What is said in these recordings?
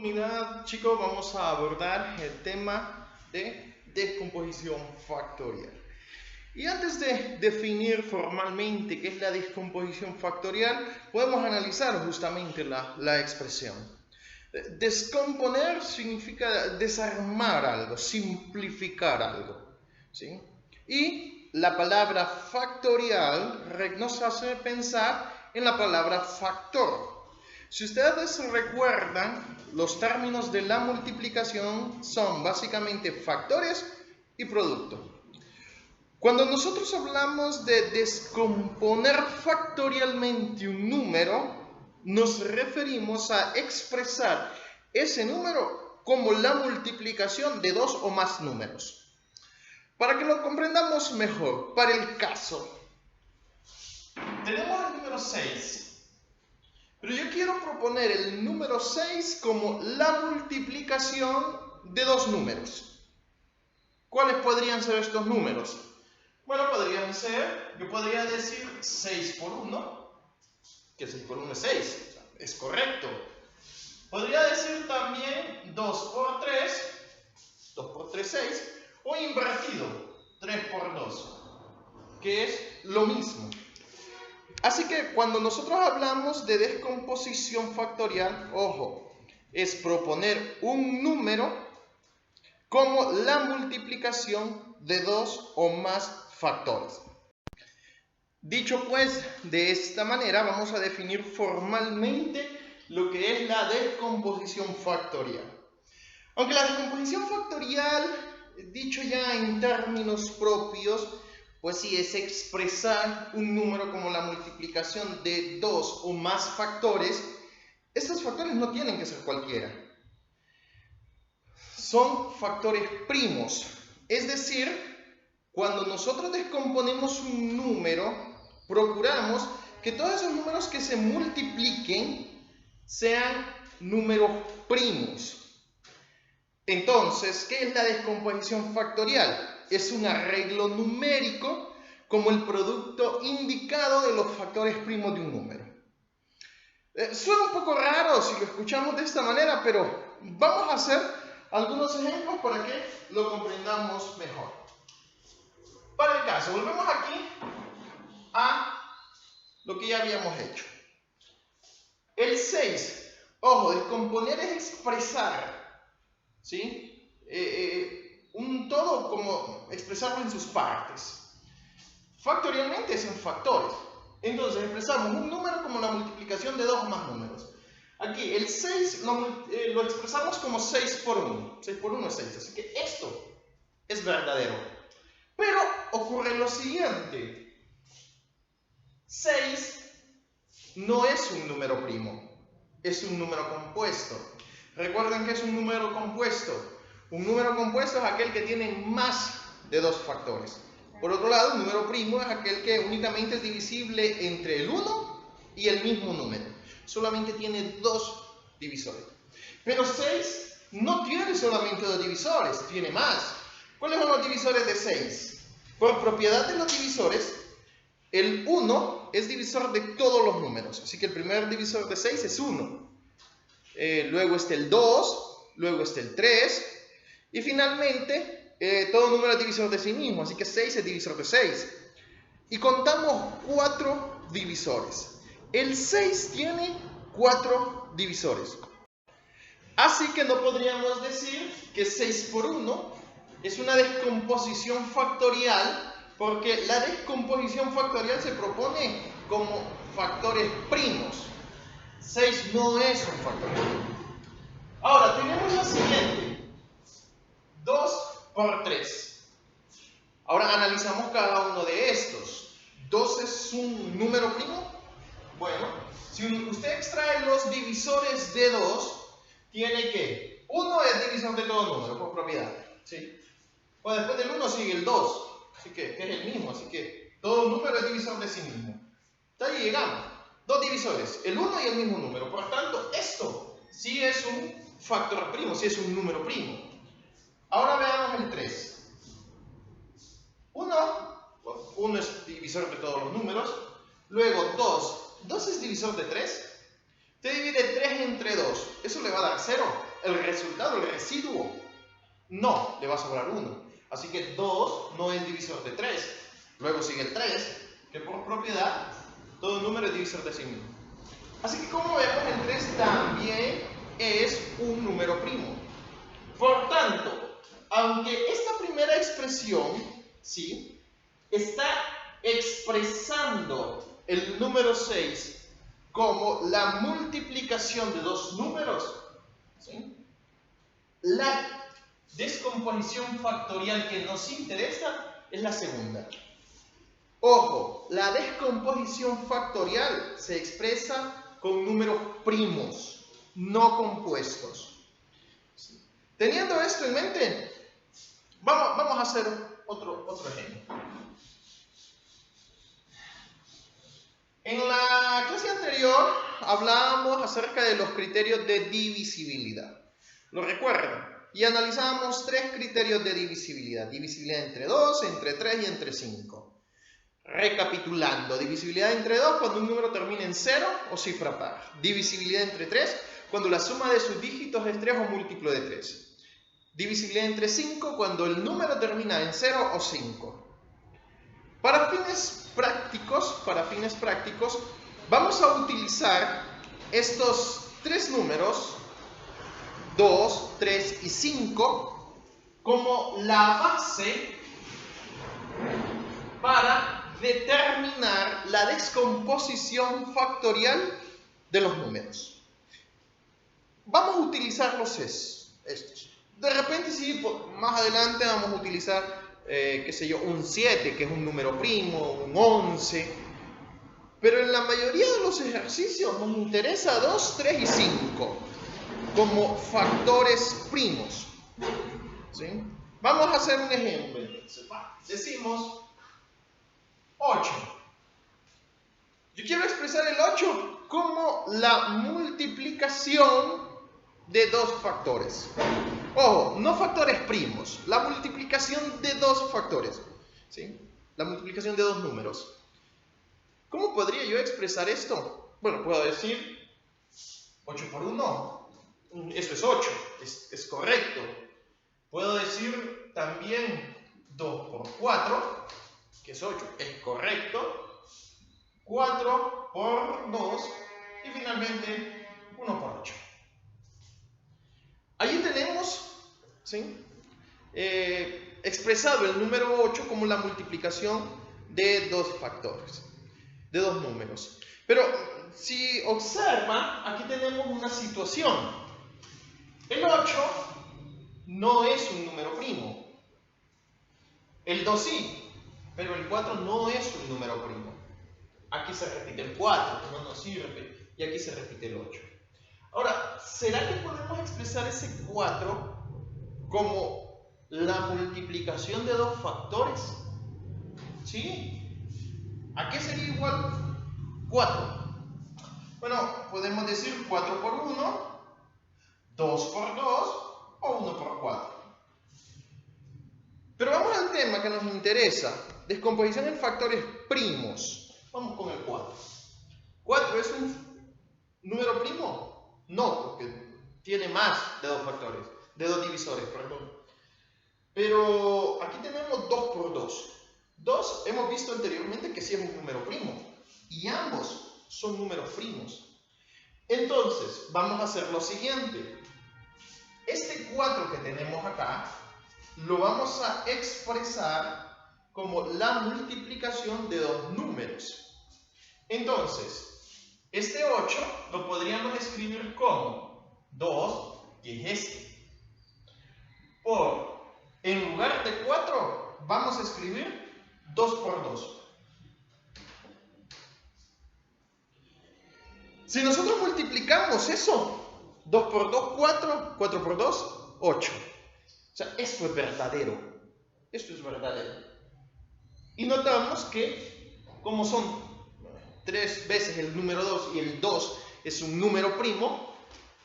oportunidad, chicos, vamos a abordar el tema de descomposición factorial. Y antes de definir formalmente qué es la descomposición factorial, podemos analizar justamente la expresión. Descomponer significa desarmar algo, simplificar algo, ¿sí? Y la palabra factorial nos hace pensar en la palabra factor. Si ustedes recuerdan, los términos de la multiplicación son básicamente factores y producto. Cuando nosotros hablamos de descomponer factorialmente un número, nos referimos a expresar ese número como la multiplicación de dos o más números. Para que lo comprendamos mejor, para el caso, tenemos el número 6. Pero yo quiero proponer el número 6 como la multiplicación de dos números. ¿Cuáles podrían ser estos números? Bueno, podrían ser, yo podría decir 6 por 1, que 6 por 1 es 6, o sea, es correcto. Podría decir también 2 por 3, 2 por 3, 6, o invertido, 3 por 2, que es lo mismo. Así que cuando nosotros hablamos de descomposición factorial, ojo, es proponer un número como la multiplicación de dos o más factores. Dicho pues de esta manera, vamos a definir formalmente lo que es la descomposición factorial. Aunque la descomposición factorial, dicho ya en términos propios, pues sí, es expresar un número como la multiplicación de dos o más factores. Estos factores no tienen que ser cualquiera. Son factores primos. Es decir, cuando nosotros descomponemos un número, procuramos que todos esos números que se multipliquen sean números primos. Entonces, ¿qué es la descomposición factorial? Es un arreglo numérico como el producto indicado de los factores primos de un número. Suena un poco raro si lo escuchamos de esta manera, pero vamos a hacer algunos ejemplos para que lo comprendamos mejor. Para el caso, volvemos aquí a lo que ya habíamos hecho. El 6, ojo, descomponer es expresar, ¿sí? Un todo como expresarlo en sus partes. Factorialmente es en factores. Entonces expresamos un número como la multiplicación de dos o más números. Aquí el 6 lo expresamos como 6 por 1. 6 por 1 es 6, así que esto es verdadero. Pero ocurre lo siguiente. 6 no es un número primo, es un número compuesto. Recuerden que es un número compuesto. Un número compuesto es aquel que tiene más de dos factores. Por otro lado, un número primo es aquel que únicamente es divisible entre el 1 y el mismo número. Solamente tiene dos divisores. Pero 6 no tiene solamente dos divisores, tiene más. ¿Cuáles son los divisores de 6? Por propiedad de los divisores, el 1 es divisor de todos los números. Así que el primer divisor de 6 es 1. Luego está el 2, luego está el 3. Y finalmente, todo número es divisor de sí mismo. Así que 6 es divisor de 6. Y contamos 4 divisores. El 6 tiene 4 divisores. Así que no podríamos decir que 6 por 1 es una descomposición factorial, porque la descomposición factorial se propone como factores primos. 6 no es un factor primo. Ahora, tenemos la siguiente. 2 por 3. Ahora analizamos cada uno de estos. ¿2 es un número primo? Bueno, si usted extrae los divisores de 2, tiene que 1 es divisor de todo número por propiedad, ¿sí? Pues después del 1 sigue el 2, así que es el mismo, así que todo número es divisor de sí mismo. Hasta ahí llegamos. Dos divisores, el 1 y el mismo número. Por tanto, esto sí es un factor primo, sí es un número primo. Ahora veamos el 3. 1 es divisor de todos los números. Luego 2 es divisor de 3. Te divide 3 entre 2. Eso le va a dar 0. El resultado, el residuo, no, le va a sobrar 1. Así que 2 no es divisor de 3. Luego sigue el 3, que por propiedad, todo número es divisor de sí mismo. Así que como vemos, el 3 también es un número primo. Por tanto, aunque esta primera expresión, ¿sí?, está expresando el número 6 como la multiplicación de dos números, ¿sí?, la descomposición factorial que nos interesa es la segunda. Ojo, la descomposición factorial se expresa con números primos, no compuestos. Teniendo esto en mente, vamos a hacer otro ejemplo. En la clase anterior hablábamos acerca de los criterios de divisibilidad. ¿Lo recuerdan? Y analizamos 3 criterios de divisibilidad. Divisibilidad entre 2, entre 3 y entre 5. Recapitulando, divisibilidad entre 2 cuando un número termina en 0 o cifra par. Divisibilidad entre 3 cuando la suma de sus dígitos es 3 o múltiplo de 3. Divisibilidad entre 5 cuando el número termina en 0 o 5. Para fines prácticos, vamos a utilizar estos 3 números, 2, 3 y 5, como la base para determinar la descomposición factorial de los números. Vamos a utilizarlos estos. De repente, sí, más adelante vamos a utilizar, qué sé yo, un 7, que es un número primo, un 11. Pero en la mayoría de los ejercicios nos interesa 2, 3 y 5 como factores primos, ¿sí? Vamos a hacer un ejemplo. Decimos 8. Yo quiero expresar el 8 como la multiplicación de dos factores. Ojo, no factores primos, la multiplicación de dos factores, ¿sí? La multiplicación de dos números. ¿Cómo podría yo expresar esto? Bueno, puedo decir 8 por 1, eso es 8, es correcto. Puedo decir también 2 por 4, que es 8, es correcto. 4 por 2 y finalmente 1 por 8. Allí tenemos, ¿sí?, expresado el número 8 como la multiplicación de dos factores, de dos números. Pero si observa, aquí tenemos una situación. El 8 no es un número primo. El 2 sí, pero el 4 no es un número primo. Aquí se repite el 4, no nos sirve, y aquí se repite el 8. Ahora, ¿será que podemos expresar ese 4 como la multiplicación de dos factores? ¿Sí? ¿A qué sería igual 4? Bueno, podemos decir 4 por 1, 2 por 2 o 1 por 4. Pero vamos al tema que nos interesa, descomposición en factores primos. Vamos con el 4. ¿4 es un número primo? No, porque tiene más de dos factores, de dos divisores, perdón. Pero aquí tenemos 2 por 2. 2 hemos visto anteriormente que sí es un número primo. Y ambos son números primos. Entonces, vamos a hacer lo siguiente. Este 4 que tenemos acá, lo vamos a expresar como la multiplicación de dos números. Entonces, este 8 lo podríamos escribir como 2, que es este. En lugar de 4, vamos a escribir 2 por 2. Si nosotros multiplicamos eso, 2 por 2, 4, 4 por 2, 8. O sea, esto es verdadero. Esto es verdadero. Y notamos que, como son 3 veces el número 2 y el 2 es un número primo,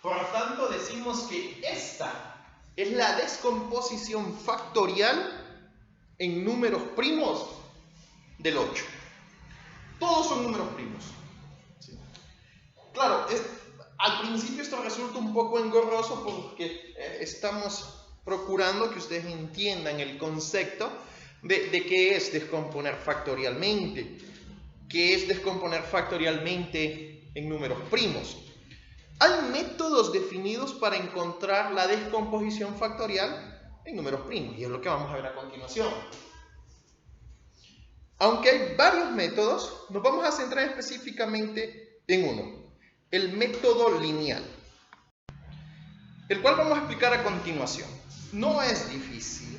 por lo tanto decimos que esta es la descomposición factorial en números primos del 8. Todos son números primos. ¿Sí? Claro, al principio esto resulta un poco engorroso porque estamos procurando que ustedes entiendan el concepto de qué es descomponer factorialmente, qué es descomponer factorialmente en números primos. Hay métodos definidos para encontrar la descomposición factorial en números primos, y es lo que vamos a ver a continuación. Aunque hay varios métodos, nos vamos a centrar específicamente en uno, el método lineal, el cual vamos a explicar a continuación. No es difícil.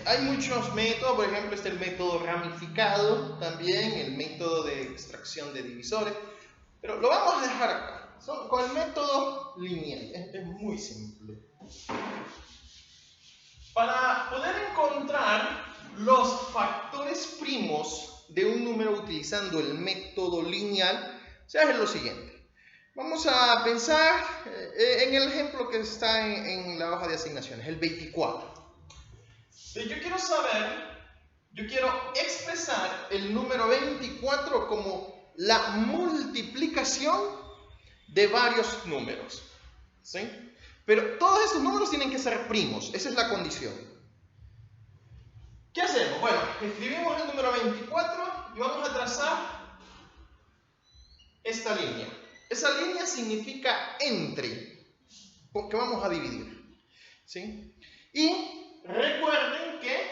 Hay muchos métodos, por ejemplo, está el método ramificado, también el método de extracción de divisores, pero lo vamos a dejar acá. Con el método lineal, es muy simple. Para poder encontrar los factores primos de un número utilizando el método lineal, se hace lo siguiente. Vamos a pensar en el ejemplo que está en la hoja de asignaciones, el 24. Yo quiero expresar el número 24 como la multiplicación de varios números, ¿sí? Pero todos estos números tienen que ser primos, esa es la condición. ¿Qué hacemos? Bueno, escribimos el número 24 y vamos a trazar esta línea. Esa línea significa entre, porque vamos a dividir, ¿sí? Y recuerden que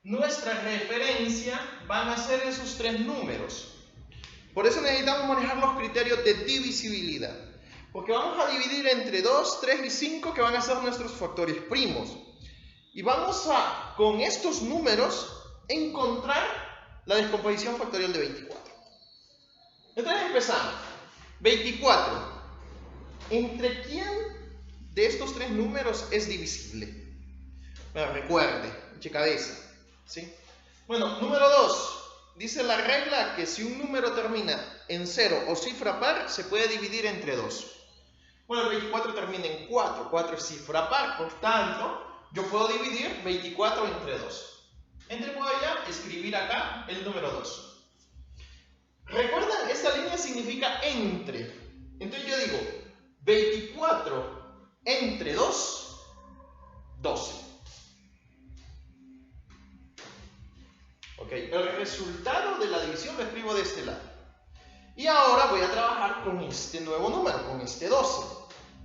nuestra referencia van a ser esos tres números. Por eso necesitamos manejar los criterios de divisibilidad, porque vamos a dividir entre 2, 3 y 5, que van a ser nuestros factores primos. Y vamos a, con estos números, encontrar la descomposición factorial de 24. Entonces empezamos. 24. ¿Entre quién de estos tres números es divisible? Bueno, recuerde, eche cabeza, ¿sí? Bueno, número 2. Dice la regla que si un número termina en 0 o cifra par, se puede dividir entre 2. Bueno, el 24 termina en 4. 4 es cifra par, por tanto, yo puedo dividir 24 entre 2. Entonces puedo ya escribir acá el número 2. ¿Recuerdan? Esta línea significa entre. Entonces yo digo 24 entre 2, 12. Ok, el resultado de la división lo escribo de este lado. Y ahora voy a trabajar con este nuevo número, con este 12.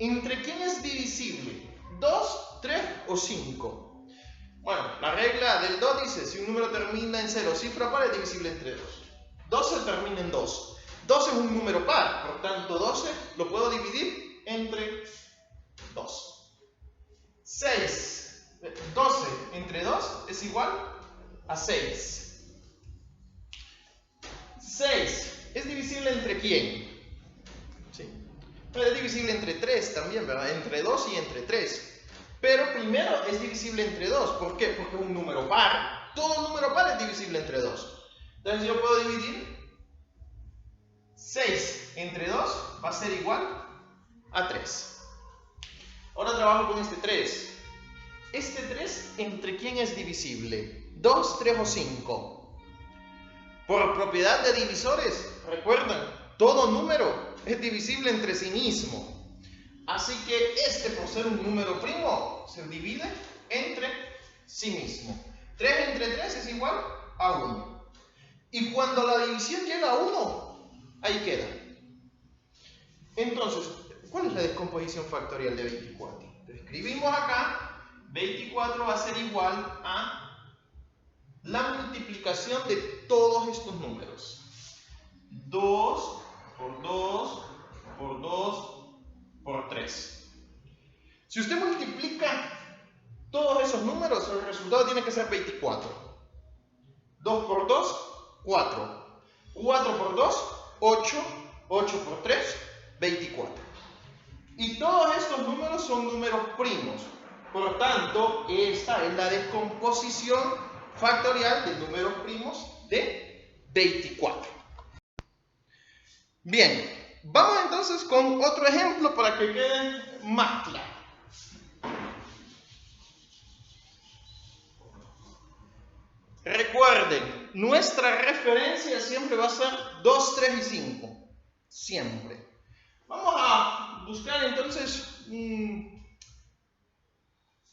¿Entre quién es divisible? ¿2, 3 o 5? Bueno, la regla del 2 dice, si un número termina en 0, cifra par, es divisible entre 2. 12 termina en 2. 12 es un número par, por tanto 12 lo puedo dividir entre 2. 6. 12 entre 2 es igual a 6. 6 es divisible entre quién? ¿Sí? Es divisible entre 3 también, ¿verdad? Entre 2 y entre 3. Pero primero es divisible entre 2. ¿Por qué? Porque es un número par. Todo número par es divisible entre 2. Entonces yo puedo dividir 6 entre 2 va a ser igual a 3. Ahora trabajo con este 3. Este 3, ¿entre quién es divisible? 2, 3 o 5. Por propiedad de divisores, recuerdan, todo número es divisible entre sí mismo. Así que este, por ser un número primo, se divide entre sí mismo. 3 entre 3 es igual a 1. Y cuando la división llega a 1, ahí queda. Entonces, ¿cuál es la descomposición factorial de 24? Escribimos acá, 24 va a ser igual a la multiplicación de todos estos números. 2 por 2 por 2 por 3. Si usted multiplica todos esos números, el resultado tiene que ser 24. 2 por 2, 4. 4 por 2, 8. 8 por 3, 24. Y todos estos números son números primos. Por lo tanto, esta es la descomposición factorial de números primos de 24. Bien, vamos entonces con otro ejemplo para que quede más claro. Recuerden, nuestra referencia siempre va a ser 2, 3 y 5. Siempre. Vamos a buscar entonces,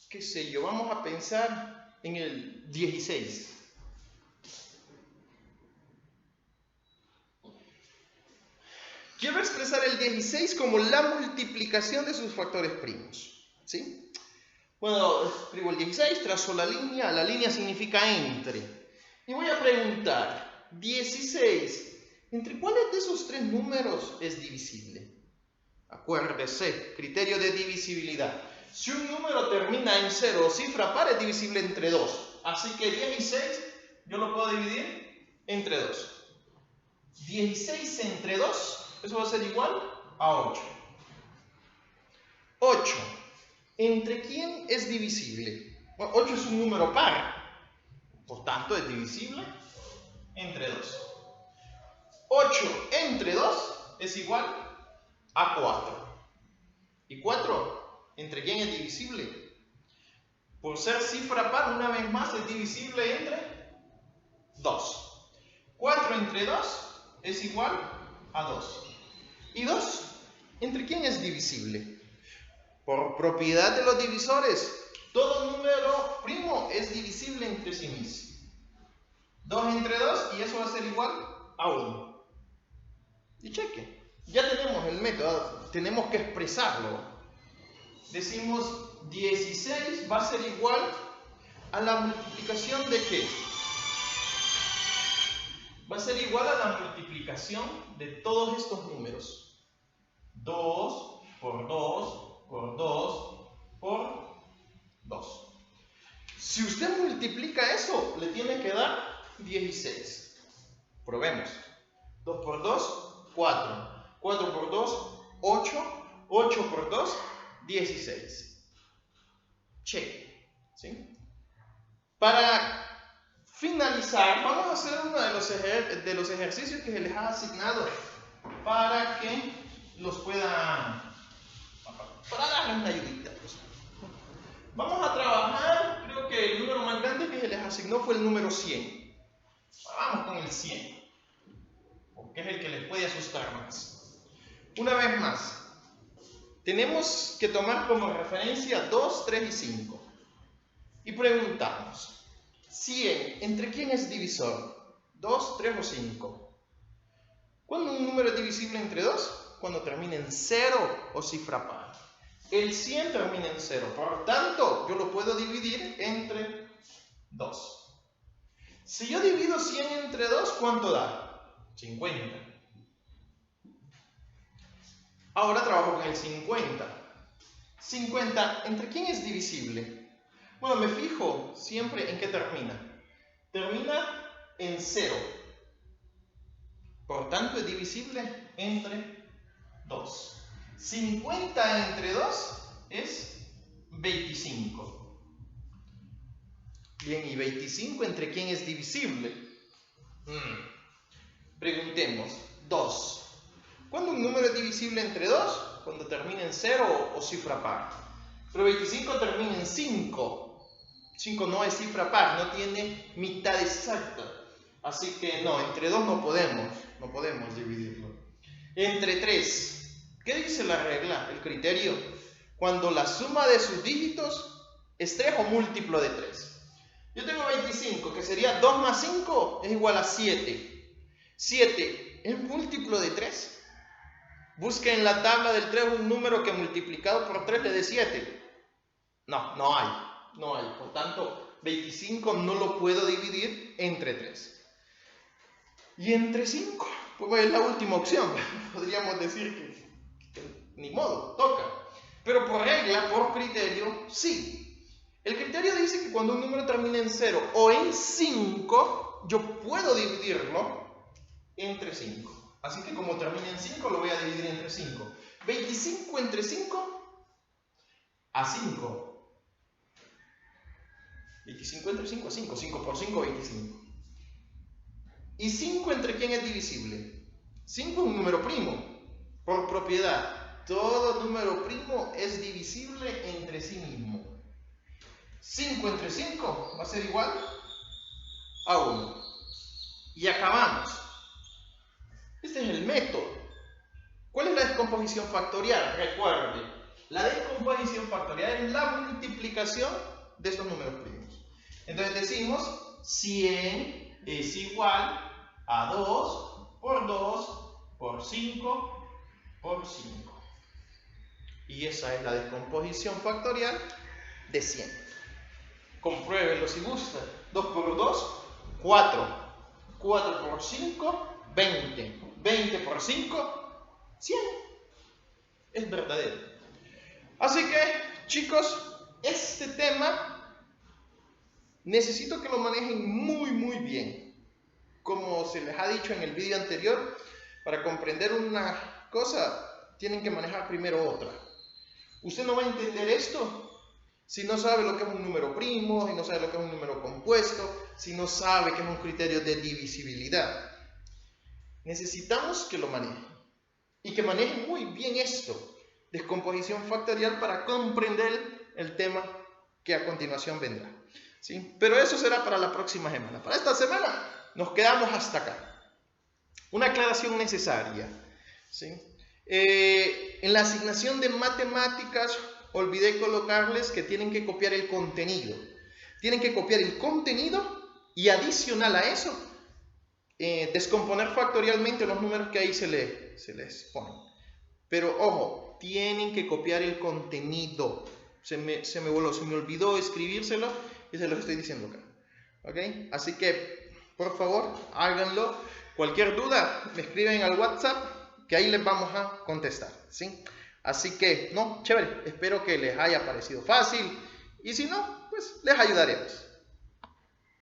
qué sé yo, vamos a pensar en el 16. Quiero expresar el 16 como la multiplicación de sus factores primos, ¿sí? Bueno, escribo el 16, trazo la línea significa entre. Y voy a preguntar, 16, ¿entre cuáles de esos tres números es divisible? Acuérdese, criterio de divisibilidad. Si un número termina en 0 o cifra par, es divisible entre 2. Así que 16 yo lo puedo dividir entre 2. 16 entre 2, eso va a ser igual a 8. 8. ¿Entre quién es divisible? Bueno, 8 es un número par, por tanto es divisible entre 2. 8 entre 2 es igual a 4. ¿Y 4? ¿Entre quién es divisible? Por ser cifra par, una vez más es divisible entre 2. 4 entre 2 es igual a 2. ¿Y 2? ¿Entre quién es divisible? Por propiedad de los divisores, todo número primo es divisible entre sí mismo. 2 entre 2 y eso va a ser igual a 1. Y cheque, ya tenemos el método, tenemos que expresarlo. Decimos 16 va a ser igual a la multiplicación de ¿qué? Va a ser igual a la multiplicación de todos estos números. 2 por 2 por 2 por 2. Si usted multiplica eso, le tiene que dar 16. Probemos. 2 por 2, 4. 4 por 2, 8. 8 por 2, 16. Cheque. ¿Sí? Para finalizar, vamos a hacer uno de los ejercicios que se les ha asignado para que los puedan... para darles una ayudita. Pues. Vamos a trabajar, creo que el número más grande que se les asignó fue el número 100. Vamos con el 100, porque es el que les puede asustar más. Una vez más, tenemos que tomar como referencia 2, 3 y 5. Y preguntamos, 100, ¿entre quién es divisor? 2, 3 o 5. ¿Cuándo un número es divisible entre 2? Cuando termina en 0 o cifra par. El 100 termina en 0, por tanto, yo lo puedo dividir entre 2. Si yo divido 100 entre 2, ¿cuánto da? 50. Ahora trabajo con el 50. 50, ¿entre quién es divisible? Bueno, me fijo siempre en qué termina. Termina en 0. Por tanto, es divisible entre 2. 50 entre 2 es 25. Bien, ¿y 25 entre quién es divisible? Preguntemos, 2. ¿Cuándo un número es divisible entre 2? Cuando termina en 0 o cifra par. Pero 25 termina en 5. 5 no es cifra par, no tiene mitad exacta. Así que no, entre 2 no podemos dividirlo. Entre 3. ¿Qué dice la regla, el criterio? Cuando la suma de sus dígitos es 3 o múltiplo de 3. Yo tengo 25, que sería 2 más 5 es igual a 7. 7 es múltiplo de 3. Busque en la tabla del 3 un número que multiplicado por 3 le dé 7. No hay. Por tanto, 25 no lo puedo dividir entre 3. Y entre 5, pues es la última opción. Podríamos decir que ni modo, toca. Pero por regla, por criterio, sí. El criterio dice que cuando un número termina en 0 o en 5, yo puedo dividirlo entre 5. Así que como termina en 5, lo voy a dividir entre 5. 25 entre 5, a 5. 25 entre 5 a 5. 5 por 5, 25. ¿Y 5 entre quién es divisible? 5 es un número primo. Por propiedad, todo número primo es divisible entre sí mismo. 5 entre 5 va a ser igual a 1. Y acabamos. Este es el método. ¿Cuál es la descomposición factorial? Recuerde, la descomposición factorial es la multiplicación de estos números primos. Entonces decimos 100 es igual a 2 por 2 por 5 por 5. Y esa es la descomposición factorial de 100. Compruébenlo si gusta. 2 por 2, 4. 4 por 5, 20. 20 por 5, 100. Es verdadero. Así que, chicos, este tema necesito que lo manejen muy bien. Como se les ha dicho en el vídeo anterior, para comprender una cosa, tienen que manejar primero otra. Usted no va a entender esto si no sabe lo que es un número primo, si no sabe lo que es un número compuesto, si no sabe qué es un criterio de divisibilidad. Necesitamos que lo manejen y que manejen muy bien esto, descomposición factorial, para comprender el tema que a continuación vendrá, ¿sí? Pero eso será para la próxima semana. Para esta semana nos quedamos hasta acá. Una aclaración necesaria, ¿sí? En la asignación de matemáticas olvidé colocarles que tienen que copiar el contenido. Tienen que copiar el contenido y adicional a eso, descomponer factorialmente los números que ahí se les ponen. Pero ojo, tienen que copiar el contenido. Se me olvidó escribírselo y se los estoy diciendo acá. ¿Ok? Así que, por favor, háganlo. Cualquier duda, me escriben al WhatsApp, que ahí les vamos a contestar, ¿sí? Así que, no, chévere, espero que les haya parecido fácil, y si no, pues les ayudaremos.